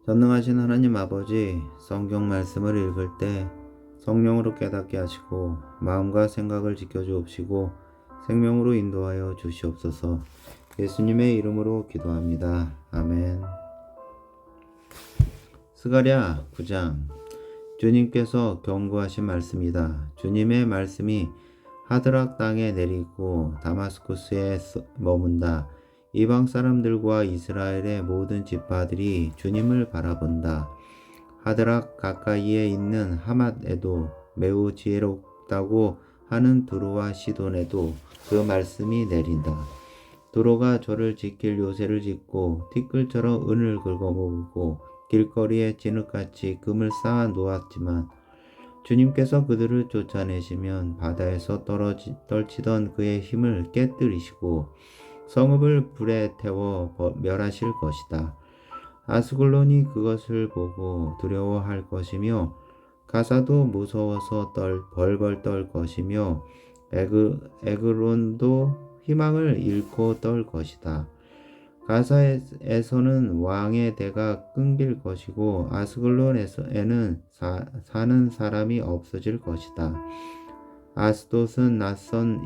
전능하신 하나님 아버지, 성경 말씀을 읽을 때 성령으로 깨닫게 하시고 마음과 생각을 지켜주옵시고 생명으로 인도하여 주시옵소서. 예수님의 이름으로 기도합니다. 아멘. 스가랴 9장. 주님께서 경고하신 말씀이다. 주님의 말씀이 하드락 땅에 내리고 다마스쿠스에 머문다. 이방 사람들과 이스라엘의 모든 지파들이 주님을 바라본다. 하드락 가까이에 있는 하맛에도 매우 지혜롭다고 하는 두로와 시돈에도 그 말씀이 내린다. 두로가 저를 지킬 요새를 짓고 티끌처럼 은을 긁어모으고 길거리에 진흙같이 금을 쌓아 놓았지만 주님께서 그들을 쫓아내시면 바다에서 떨치던 그의 힘을 깨뜨리시고 성읍을 불에 태워 멸하실 것이다. 아스글론이 그것을 보고 두려워할 것이며 가사도 무서워서 벌벌 떨 것이며 에그론도 희망을 잃고 떨 것이다. 가사에서는 왕의 대가 끊길 것이고 아스글론에는 사는 사람이 없어질 것이다. 아스돗은 낯선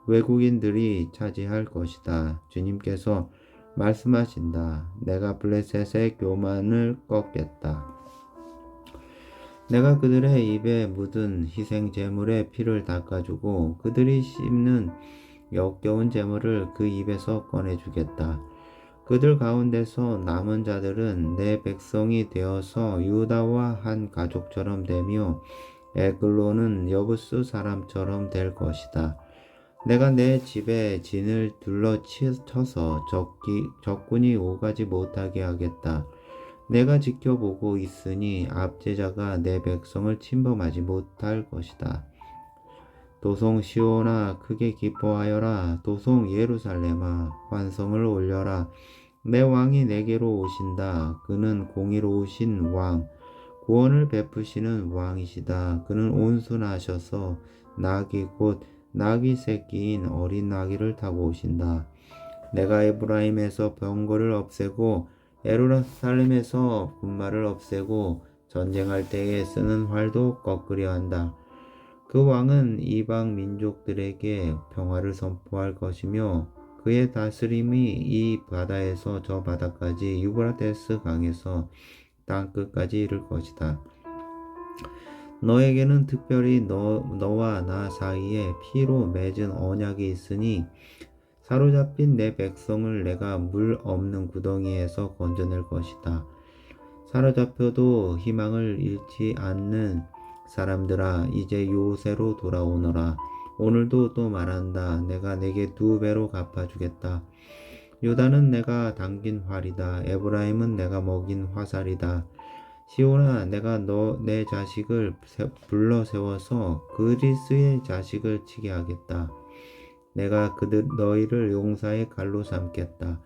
외국인들이 차지할 것이다. 주님께서 말씀하신다. 내가 블레셋의 교만을 꺾겠다. 내가 그들의 입에 묻은 희생 제물의 피를 닦아주고 그들이 씹는 역겨운 제물을 그 입에서 꺼내주겠다. 그들 가운데서 남은 자들은 내 백성이 되어서 유다와 한 가족처럼 되며 에글론은 여부스 사람처럼 될 것이다. 내가 내 집에 진을 둘러쳐서 적군이 오가지 못하게 하겠다. 내가 지켜보고 있으니 압제자가 내 백성을 침범하지 못할 것이다. 도성 시온아 크게 기뻐하여라. 도성 예루살렘아 환성을 올려라. 내 왕이 내게로 오신다. 그는 공의로우신 왕, 구원을 베푸시는 왕이시다. 그는 온순하셔서 나귀 곧 나귀 새끼인 어린 나귀를 타고 오신다. 내가 에브라임에서 병거를 없애고 예루살렘에서 분말을 없애고 전쟁할 때에 쓰는 활도 꺾으려 한다. 그 왕은 이방 민족들에게 평화를 선포할 것이며 그의 다스림이 이 바다에서 저 바다까지 유브라데스 강에서 땅끝까지 이를 것이다. 너에게는 특별히 너와 나 사이에 피로 맺은 언약이 있으니 사로잡힌 내 백성을 내가 물 없는 구덩이에서 건져낼 것이다. 사로잡혀도 희망을 잃지 않는 사람들아 이제 요새로 돌아오너라. 오늘도 또 말한다. 내가 내게 2배로 갚아주겠다. 유다는 내가 당긴 활이다. 에브라임은 내가 먹인 화살이다. 시온아 내가 내 자식을 불러 세워서 그리스의 자식을 치게 하겠다. 내가 너희를 용사의 칼로 삼겠다.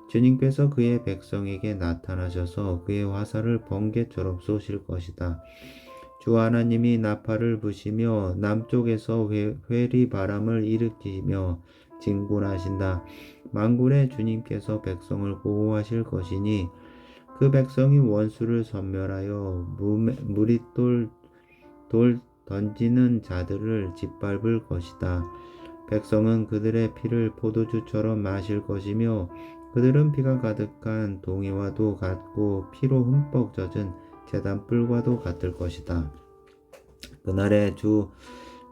주님께서 그의 백성에게 나타나셔서 그의 화살을 번개처럼 쏘실 것이다. 주 하나님이 나팔을 부시며 남쪽에서 회리 바람을 일으키며 진군하신다. 만군의 주님께서 백성을 보호하실 것이니 그 백성이 원수를 섬멸하여 무릿돌 던지는 자들을 짓밟을 것이다. 백성은 그들의 피를 포도주처럼 마실 것이며 그들은 피가 가득한 동이와도 같고 피로 흠뻑 젖은 제단뿔과도 같을 것이다. 그날에 주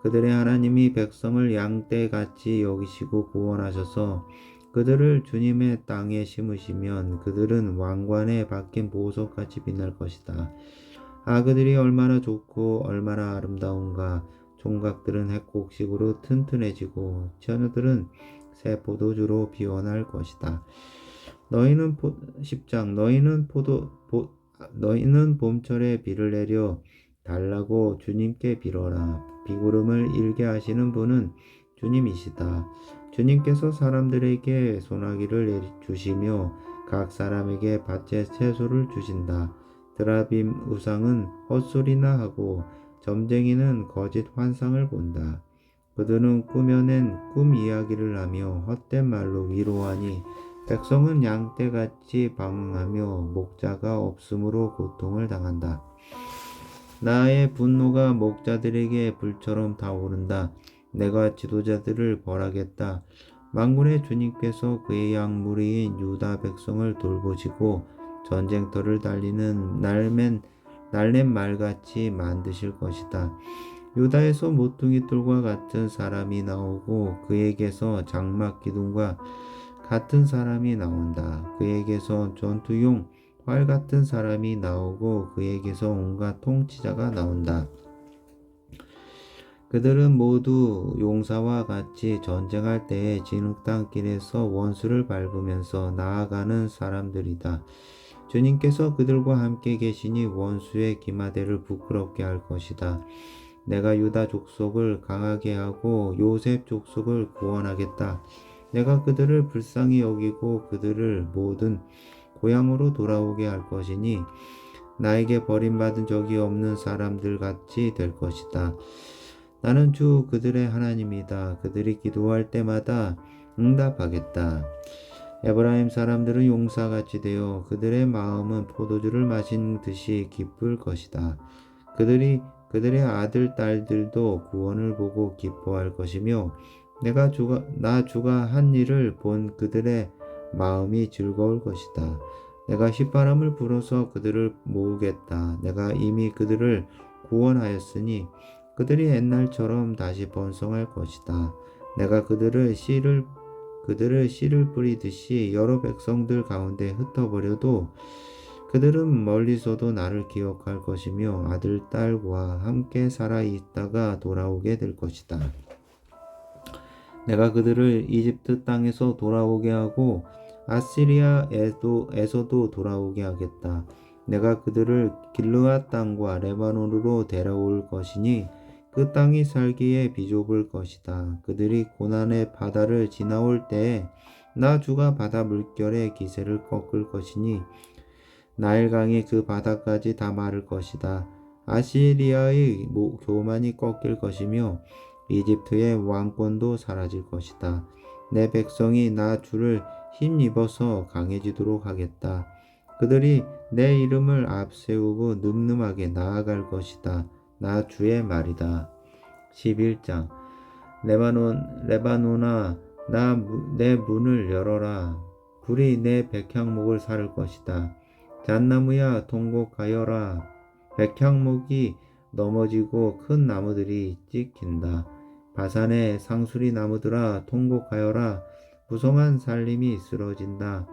그들의 하나님이 백성을 양떼같이 여기시고 구원하셔서 그들을 주님의 땅에 심으시면 그들은 왕관에 박힌 보석같이 빛날 것이다. 아 그들이 얼마나 좋고 얼마나 아름다운가. 총각들은 핵곡식으로 튼튼해지고 처녀들은 새 포도주로 피어날 것이다. 너희는 10장 너희는 봄철에 비를 내려 달라고 주님께 빌어라. 비구름을 일게 하시는 분은 주님이시다. 주님께서 사람들에게 소나기를 주시며 각 사람에게 밭에 채소를 주신다. 드라빔 우상은 헛소리나 하고 점쟁이는 거짓 환상을 본다. 그들은 꾸며낸 꿈 이야기를 하며 헛된 말로 위로하니 백성은 양떼같이 방황하며 목자가 없으므로 고통을 당한다. 나의 분노가 목자들에게 불처럼 타오른다. 내가 지도자들을 벌하겠다. 만군의 주님께서 그의 양무리인 유다 백성을 돌보시고 전쟁터를 달리는 날랜 말같이 만드실 것이다. 유다에서 모퉁이 돌과 같은 사람이 나오고 그에게서 장막 기둥과 같은 사람이 나온다. 그에게서 전투용 활 같은 사람이 나오고 그에게서 온갖 통치자가 나온다. 그들은 모두 용사와 같이 전쟁할 때에 진흙탕 길에서 원수를 밟으면서 나아가는 사람들이다. 주님께서 그들과 함께 계시니 원수의 기마대를 부끄럽게 할 것이다. 내가 유다 족속을 강하게 하고 요셉 족속을 구원하겠다. 내가 그들을 불쌍히 여기고 그들을 모든 고향으로 돌아오게 할 것이니 나에게 버림받은 적이 없는 사람들 같이 될 것이다. 나는 주 그들의 하나님이다. 그들이 기도할 때마다 응답하겠다. 에브라임 사람들은 용사같이 되어 그들의 마음은 포도주를 마신 듯이 기쁠 것이다. 그들의 아들 딸들도 구원을 보고 기뻐할 것이며 주가 한 일을 본 그들의 마음이 즐거울 것이다. 내가 휘바람을 불어서 그들을 모으겠다. 내가 이미 그들을 구원하였으니 그들이 옛날처럼 다시 번성할 것이다. 내가 그들을 씨를 뿌리듯이 여러 백성들 가운데 흩어버려도 그들은 멀리서도 나를 기억할 것이며 아들, 딸과 함께 살아 있다가 돌아오게 될 것이다. 내가 그들을 이집트 땅에서 돌아오게 하고 아시리아에서도 돌아오게 하겠다. 내가 그들을 길르앗 땅과 레바논으로 데려올 것이니 그 땅이 살기에 비좁을 것이다. 그들이 고난의 바다를 지나올 때에 나 주가 바다 물결의 기세를 꺾을 것이니 나일강이 그 바다까지 다 마를 것이다. 아시리아의 교만이 꺾일 것이며 이집트의 왕권도 사라질 것이다. 내 백성이 나 주를 힘입어서 강해지도록 하겠다. 그들이 내 이름을 앞세우고 늠름하게 나아갈 것이다. 나 주의 말이다. 11장 레바논아 내 문을 열어라. 불이 내 백향목을 사를 것이다. 잣나무야 통곡하여라. 백향목이 넘어지고 큰 나무들이 찍힌다. 바산의 상수리 나무들아 통곡하여라. 무성한 살림이 쓰러진다.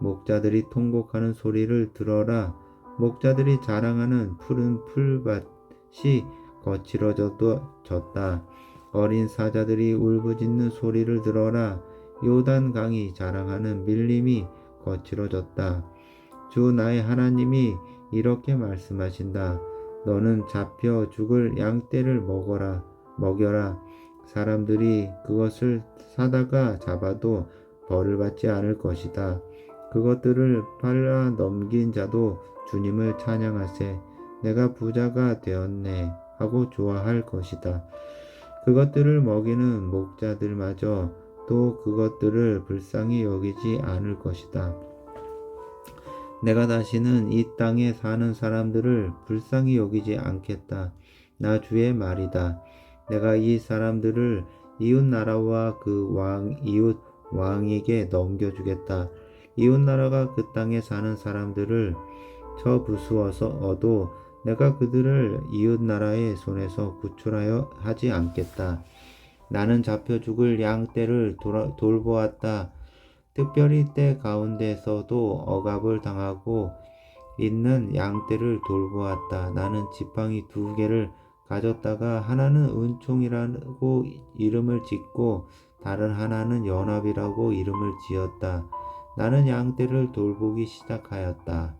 목자들이 통곡하는 소리를 들어라. 목자들이 자랑하는 푸른 풀밭이 거칠어졌다. 어린 사자들이 울부짖는 소리를 들어라. 요단 강이 자랑하는 밀림이 거칠어졌다. 주 나의 하나님이 이렇게 말씀하신다. 너는 잡혀 죽을 양떼를 먹여라. 사람들이 그것을 사다가 잡아도 벌을 받지 않을 것이다. 그것들을 팔아 넘긴 자도 주님을 찬양하세. 내가 부자가 되었네 하고 좋아할 것이다. 그것들을 먹이는 목자들마저 또 그것들을 불쌍히 여기지 않을 것이다. 내가 다시는 이 땅에 사는 사람들을 불쌍히 여기지 않겠다. 나 주의 말이다. 내가 이 사람들을 이웃 나라와 이웃 왕에게 넘겨주겠다. 이웃 나라가 그 땅에 사는 사람들을 쳐부수어도 내가 그들을 이웃 나라의 손에서 구출하여 하지 않겠다. 나는 잡혀 죽을 양떼를 돌보았다. 특별히 때 가운데서도 억압을 당하고 있는 양떼를 돌보았다. 나는 지팡이 2개를 가졌다가 하나는 은총이라고 이름을 짓고 다른 하나는 연합이라고 이름을 지었다. 나는 양떼를 돌보기 시작하였다.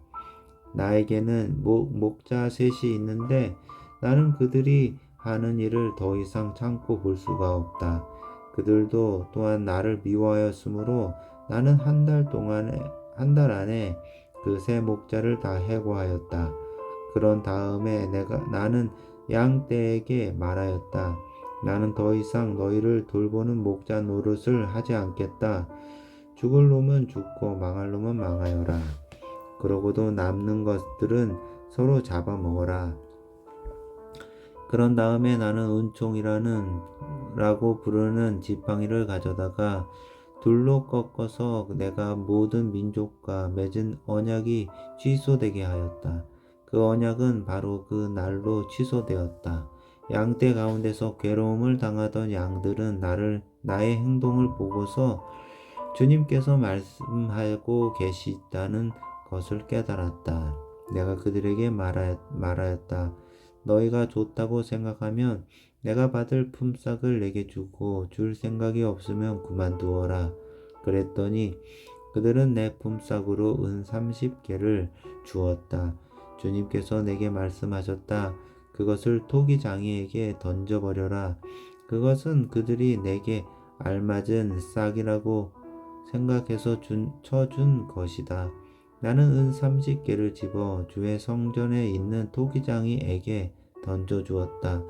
나에게는 목자 셋이 있는데 나는 그들이 하는 일을 더 이상 참고 볼 수가 없다. 그들도 또한 나를 미워하였으므로 나는 한 달 안에 그 세 목자를 다 해고하였다. 그런 다음에 나는 양떼에게 말하였다. 나는 더 이상 너희를 돌보는 목자 노릇을 하지 않겠다. 죽을 놈은 죽고 망할 놈은 망하여라. 그러고도 남는 것들은 서로 잡아먹어라. 그런 다음에 나는 은총이라는 라고 부르는 지팡이를 가져다가 둘로 꺾어서 내가 모든 민족과 맺은 언약이 취소되게 하였다. 그 언약은 바로 그 날로 취소되었다. 양떼 가운데서 괴로움을 당하던 양들은 나의 행동을 보고서 주님께서 말씀하고 계시다는 것을 깨달았다. 내가 그들에게 말하였다. 너희가 좋다고 생각하면 내가 받을 품삯을 내게 주고 줄 생각이 없으면 그만두어라. 그랬더니 그들은 내 품삯으로 은 30개를 주었다. 주님께서 내게 말씀하셨다. 그것을 토기장이에게 던져버려라. 그것은 그들이 내게 알맞은 싹이라고 생각해서 쳐준 것이다. 나는 은 30개를 집어 주의 성전에 있는 토기장이에게 던져주었다.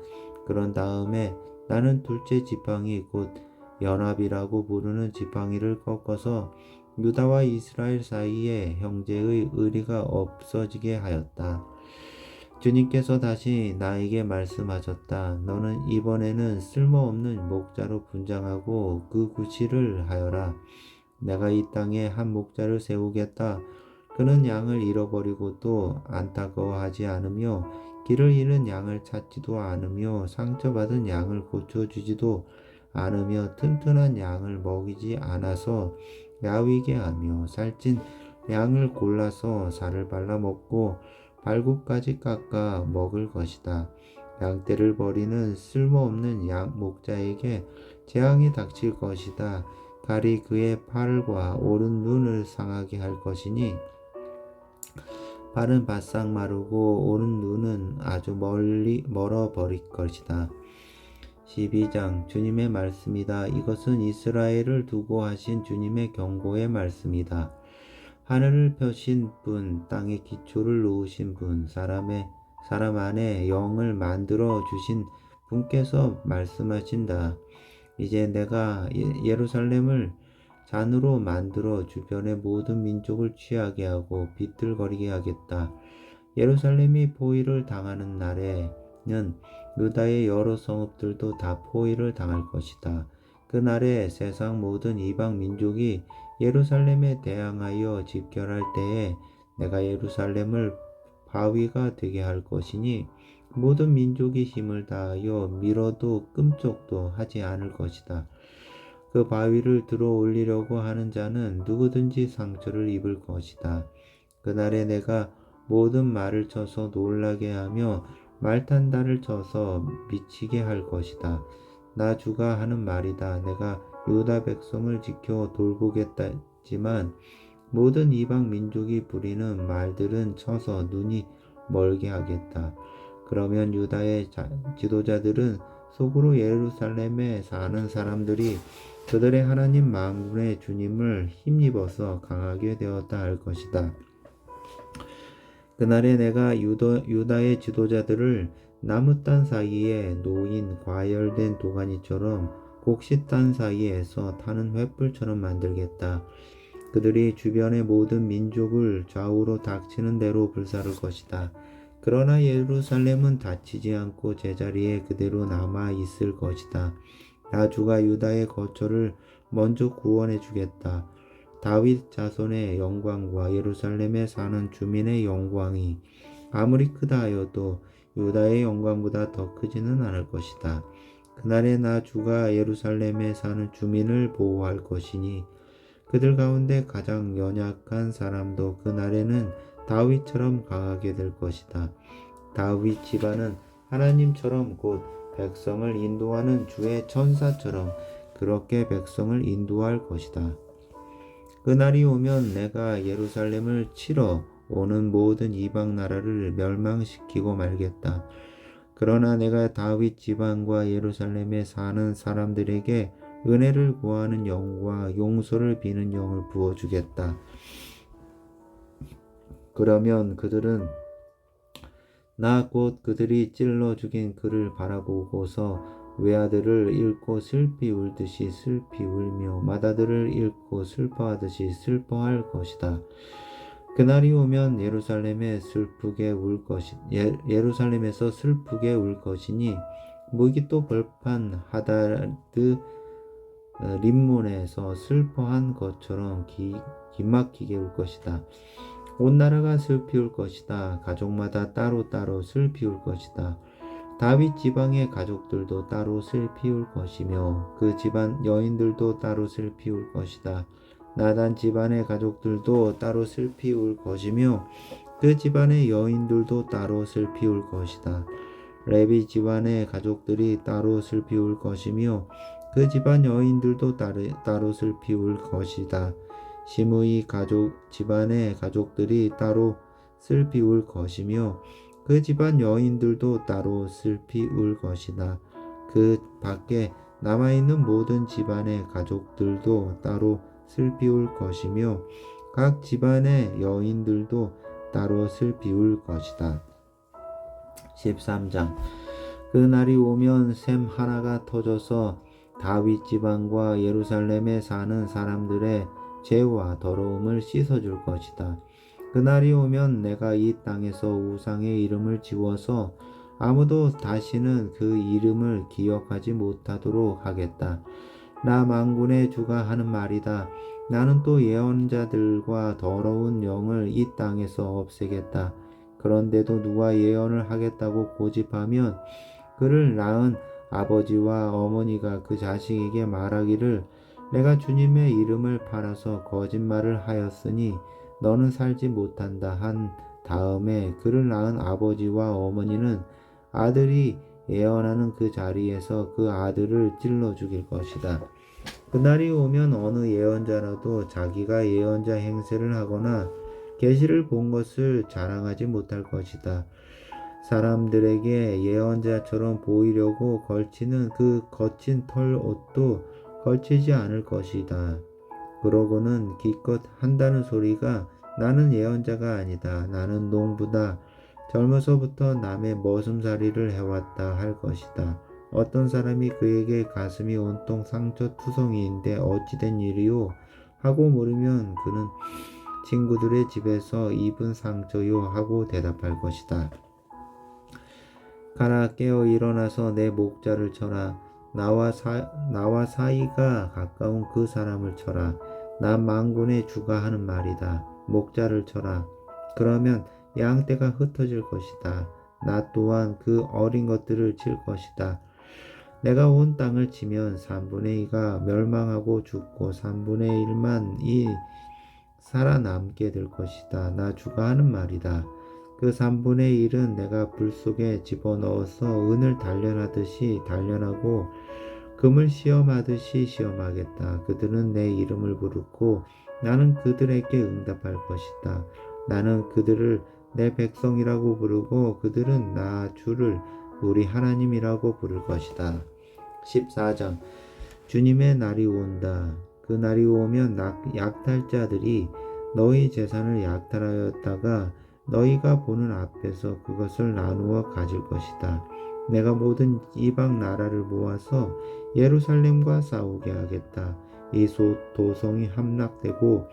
그런 다음에 나는 둘째 지팡이 곧 연합이라고 부르는 지팡이를 꺾어서 유다와 이스라엘 사이에 형제의 의리가 없어지게 하였다. 주님께서 다시 나에게 말씀하셨다. 너는 이번에는 쓸모없는 목자로 분장하고 그 구실을 하여라. 내가 이 땅에 한 목자를 세우겠다. 그는 양을 잃어버리고 또 안타까워하지 않으며 길을 잃은 양을 찾지도 않으며 상처받은 양을 고쳐주지도 않으며 튼튼한 양을 먹이지 않아서 야위게 하며 살찐 양을 골라서 살을 발라 먹고 발굽까지 깎아 먹을 것이다. 양떼를 버리는 쓸모없는 양 목자에게 재앙이 닥칠 것이다. 칼이 그의 팔과 오른 눈을 상하게 할 것이니 팔은 바싹 마르고 오른 눈은 아주 멀어 버릴 것이다. 12장 주님의 말씀이다. 이것은 이스라엘을 두고 하신 주님의 경고의 말씀이다. 하늘을 펴신 분, 땅의 기초를 놓으신 분, 사람 안에 영을 만들어 주신 분께서 말씀하신다. 이제 내가 예루살렘을 잔으로 만들어 주변의 모든 민족을 취하게 하고 비틀거리게 하겠다. 예루살렘이 포위를 당하는 날에는 유다의 여러 성읍들도 다 포위를 당할 것이다. 그날에 세상 모든 이방 민족이 예루살렘에 대항하여 집결할 때에 내가 예루살렘을 바위가 되게 할 것이니 모든 민족이 힘을 다하여 밀어도 끔찍도 하지 않을 것이다. 그 바위를 들어 올리려고 하는 자는 누구든지 상처를 입을 것이다. 그날에 내가 모든 말을 쳐서 놀라게 하며 말탄다를 쳐서 미치게 할 것이다. 나 주가 하는 말이다. 내가 유다 백성을 지켜 돌보겠다지만 모든 이방 민족이 부리는 말들은 쳐서 눈이 멀게 하겠다. 그러면 유다의 지도자들은 속으로 예루살렘에 사는 사람들이 그들의 하나님 만군의 주님을 힘입어서 강하게 되었다 할 것이다. 그날에 내가 유다의 지도자들을 나무단 사이에 놓인 과열된 도가니처럼 곡식단 사이에서 타는 횃불처럼 만들겠다. 그들이 주변의 모든 민족을 좌우로 닥치는 대로 불사를 것이다. 그러나 예루살렘은 다치지 않고 제자리에 그대로 남아 있을 것이다. 나 주가 유다의 거처를 먼저 구원해 주겠다. 다윗 자손의 영광과 예루살렘에 사는 주민의 영광이 아무리 크다 하여도 유다의 영광보다 더 크지는 않을 것이다. 그날에 나 주가 예루살렘에 사는 주민을 보호할 것이니 그들 가운데 가장 연약한 사람도 그날에는 다윗처럼 강하게 될 것이다. 다윗 집안은 하나님처럼 곧 백성을 인도하는 주의 천사처럼 그렇게 백성을 인도할 것이다. 그날이 오면 내가 예루살렘을 치러 오는 모든 이방 나라를 멸망시키고 말겠다. 그러나 내가 다윗 집안과 예루살렘에 사는 사람들에게 은혜를 구하는 영과 용서를 비는 영을 부어주겠다. 그러면 그들은 나 곧 그들이 찔러 죽인 그를 바라보고서 외아들을 잃고 슬피 울듯이 슬피 울며 맏아들을 잃고 슬퍼하듯이 슬퍼할 것이다. 그날이 오면 예루살렘에서 슬프게 울 것이니 무기또 벌판 하다드 림몬에서 슬퍼한 것처럼 기막히게 울 것이다. 온 나라가 슬피 울 것이다. 가족마다 따로따로 슬피 울 것이다. 다윗 지방의 가족들도 따로 슬피 울 것이며 그 집안 여인들도 따로 슬피 울 것이다. 나단 집안의 가족들도 따로 슬피 울 것이며 그 집안의 여인들도 따로 슬피 울 것이다. 레위 집안의 가족들이 따로 슬피 울 것이며 그 집안 여인들도 따로 슬피 울 것이다. 시므이 집안의 가족들이 따로 슬피 울 것이며 그 집안 여인들도 따로 슬피 울 것이다. 그 밖에 남아있는 모든 집안의 가족들도 따로 슬피 울 것이며 각 집안의 여인들도 따로 슬피 울 것이다. 13장 그 날이 오면 샘 하나가 터져서 다윗 지방과 예루살렘에 사는 사람들의 죄와 더러움을 씻어줄 것이다. 그날이 오면 내가 이 땅에서 우상의 이름을 지워서 아무도 다시는 그 이름을 기억하지 못하도록 하겠다. 나 만군의 주가 하는 말이다. 나는 또 예언자들과 더러운 영을 이 땅에서 없애겠다. 그런데도 누가 예언을 하겠다고 고집하면 그를 낳은 아버지와 어머니가 그 자식에게 말하기를 내가 주님의 이름을 팔아서 거짓말을 하였으니 너는 살지 못한다 한 다음에 그를 낳은 아버지와 어머니는 아들이 예언하는 그 자리에서 그 아들을 찔러 죽일 것이다. 그날이 오면 어느 예언자라도 자기가 예언자 행세를 하거나 계시를 본 것을 자랑하지 못할 것이다. 사람들에게 예언자처럼 보이려고 걸치는 그 거친 털 옷도 걸치지 않을 것이다. 그러고는 기껏 한다는 소리가 나는 예언자가 아니다. 나는 농부다. 젊어서부터 남의 머슴살이를 해왔다 할 것이다. 어떤 사람이 그에게 가슴이 온통 상처투성이인데 어찌된 일이요? 하고 물으면 그는 친구들의 집에서 입은 상처요 하고 대답할 것이다. 가라 깨어 일어나서 내 목자를 쳐라. 나와 사이가 가까운 그 사람을 쳐라. 나 만군의 주가 하는 말이다. 목자를 쳐라. 그러면 양떼가 흩어질 것이다. 나 또한 그 어린 것들을 칠 것이다. 내가 온 땅을 치면 3분의 2가 멸망하고 죽고 3분의 1만 살아남게 될 것이다. 나 주가 하는 말이다. 그 3분의 1은 내가 불 속에 집어넣어서 은을 단련하듯이 단련하고 금을 시험하듯이 시험하겠다. 그들은 내 이름을 부르고 나는 그들에게 응답할 것이다. 나는 그들을 내 백성이라고 부르고 그들은 나 주를 우리 하나님이라고 부를 것이다. 14장 주님의 날이 온다. 그 날이 오면 약탈자들이 너희 재산을 약탈하였다가 너희가 보는 앞에서 그것을 나누어 가질 것이다. 내가 모든 이방 나라를 모아서 예루살렘과 싸우게 하겠다. 이 도성이 함락되고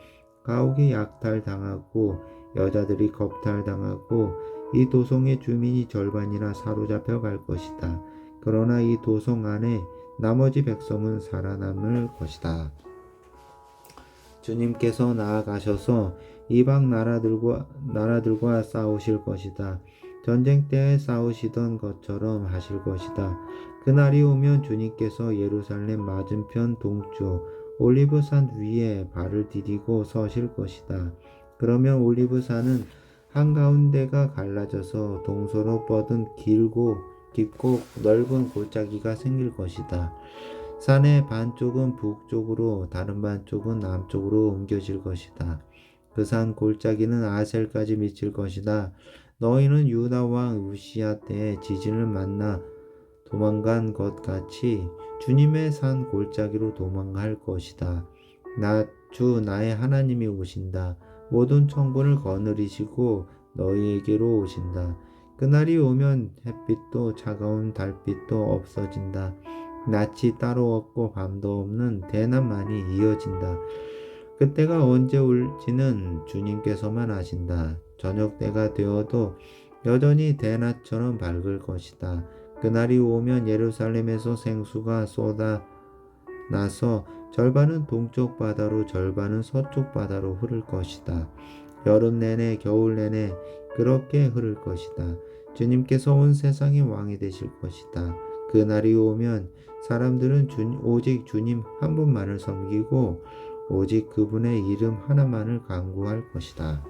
가옥이 약탈당하고 여자들이 겁탈당하고 이 도성의 주민이 절반이나 사로잡혀 갈 것이다. 그러나 이 도성 안에 나머지 백성은 살아남을 것이다. 주님께서 나아가셔서 이방 나라들과 싸우실 것이다. 전쟁 때에 싸우시던 것처럼 하실 것이다. 그날이 오면 주님께서 예루살렘 맞은편 동쪽 올리브산 위에 발을 디디고 서실 것이다. 그러면 올리브산은 한가운데가 갈라져서 동서로 뻗은 깊고 넓은 골짜기가 생길 것이다. 산의 반쪽은 북쪽으로 다른 반쪽은 남쪽으로 옮겨질 것이다. 그 산 골짜기는 아셀까지 미칠 것이다. 너희는 유다 왕 우시야 때에 지진을 만나 도망간 것 같이 주님의 산 골짜기로 도망갈 것이다. 나의 하나님이 오신다. 모든 천군을 거느리시고 너희에게로 오신다. 그날이 오면 햇빛도 차가운 달빛도 없어진다. 낮이 따로 없고 밤도 없는 대낮만이 이어진다. 그때가 언제 올지는 주님께서만 아신다. 저녁 때가 되어도 여전히 대낮처럼 밝을 것이다. 그날이 오면 예루살렘에서 생수가 쏟아나서 절반은 동쪽 바다로 절반은 서쪽 바다로 흐를 것이다. 여름 내내 겨울 내내 그렇게 흐를 것이다. 주님께서 온 세상의 왕이 되실 것이다. 그날이 오면 사람들은 오직 주님 한 분만을 섬기고 오직 그분의 이름 하나만을 간구할 것이다.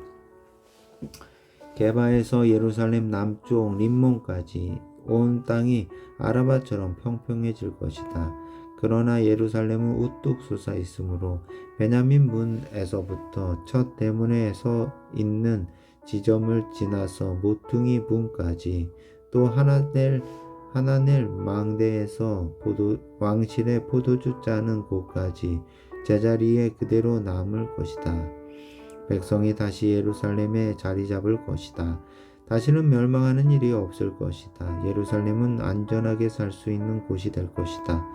게바에서 예루살렘 남쪽 림몬까지 온 땅이 아라바처럼 평평해질 것이다. 그러나 예루살렘은 우뚝 솟아 있으므로 베냐민 문에서부터 첫 대문에 서 있는 지점을 지나서 모퉁이 문까지 또 하나넬 망대에서 왕실의 포도주 짜는 곳까지 제자리에 그대로 남을 것이다. 백성이 다시 예루살렘에 자리 잡을 것이다. 다시는 멸망하는 일이 없을 것이다. 예루살렘은 안전하게 살 수 있는 곳이 될 것이다.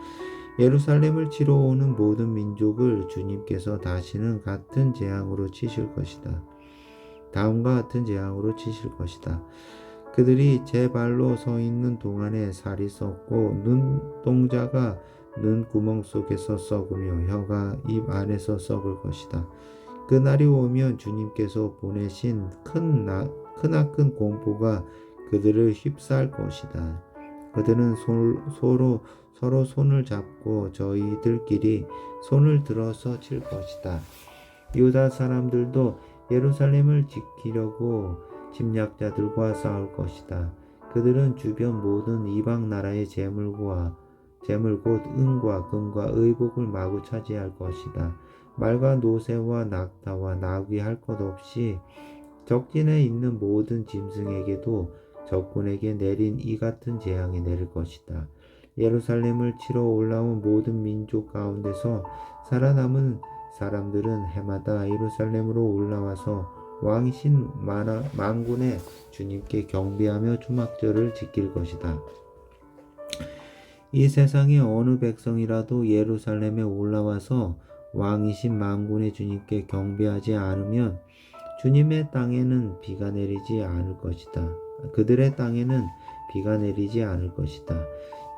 예루살렘을 치러 오는 모든 민족을 주님께서 다시는 같은 재앙으로 치실 것이다. 다음과 같은 재앙으로 치실 것이다. 그들이 제 발로 서 있는 동안에 살이 썩고 눈동자가 눈구멍 속에서 썩으며 혀가 입 안에서 썩을 것이다. 그날이 오면 주님께서 보내신 크나큰 공포가 그들을 휩싸을 것이다. 그들은 서로 손을 잡고 저희들끼리 손을 들어서 칠 것이다. 유다 사람들도 예루살렘을 지키려고 침략자들과 싸울 것이다. 그들은 주변 모든 이방 나라의 재물 곧 은과 금과 의복을 마구 차지할 것이다. 말과 노새와 낙타와 나귀 할 것 없이 적진에 있는 모든 짐승에게도 적군에게 내린 이 같은 재앙이 내릴 것이다. 예루살렘을 치러 올라온 모든 민족 가운데서 살아남은 사람들은 해마다 예루살렘으로 올라와서 왕이신 만군의 주님께 경배하며 초막절을 지킬 것이다. 이 세상의 어느 백성이라도 예루살렘에 올라와서 왕이신 만군의 주님께 경배하지 않으면 주님의 땅에는 비가 내리지 않을 것이다. 그들의 땅에는 비가 내리지 않을 것이다.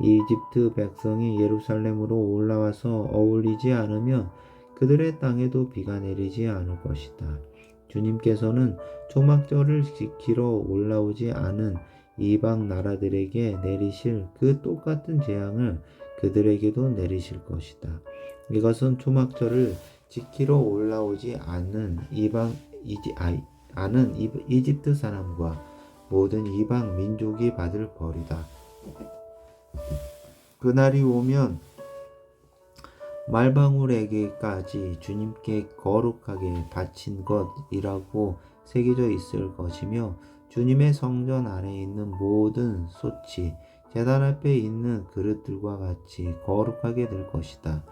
이집트 백성이 예루살렘으로 올라와서 어울리지 않으면 그들의 땅에도 비가 내리지 않을 것이다. 주님께서는 초막절을 지키러 올라오지 않은 이방 나라들에게 내리실 그 똑같은 재앙을 그들에게도 내리실 것이다. 이것은 초막절을 지키러 올라오지 않는 이집트 사람과 모든 이방 민족이 받을 벌이다. 그날이 오면 말방울에게까지 주님께 거룩하게 바친 것이라고 새겨져 있을 것이며 주님의 성전 안에 있는 모든 솥이 제단 앞에 있는 그릇들과 같이 거룩하게 될 것이다.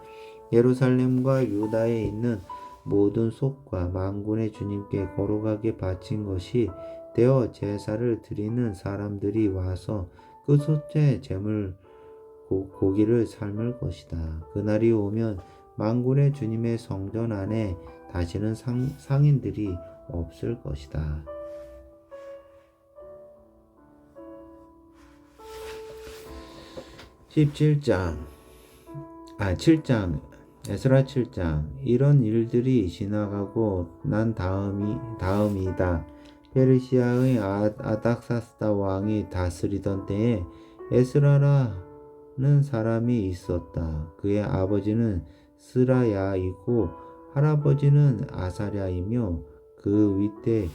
예루살렘과 유다에 있는 모든 솥과 만군의 주님께 거룩하게 바친 것이 되어 제사를 드리는 사람들이 와서 그 솥에 고기를 삶을 것이다. 그날이 오면 만군의 주님의 성전 안에 다시는 상인들이 없을 것이다. 7장 에스라 7장 이런 일들이 지나가고 난 다음이다. 페르시아의 아닥사스다 왕이 다스리던 때에 에스라라는 사람이 있었다. 그의 아버지는 스라야이고 할아버지는 아사랴이며 그 윗대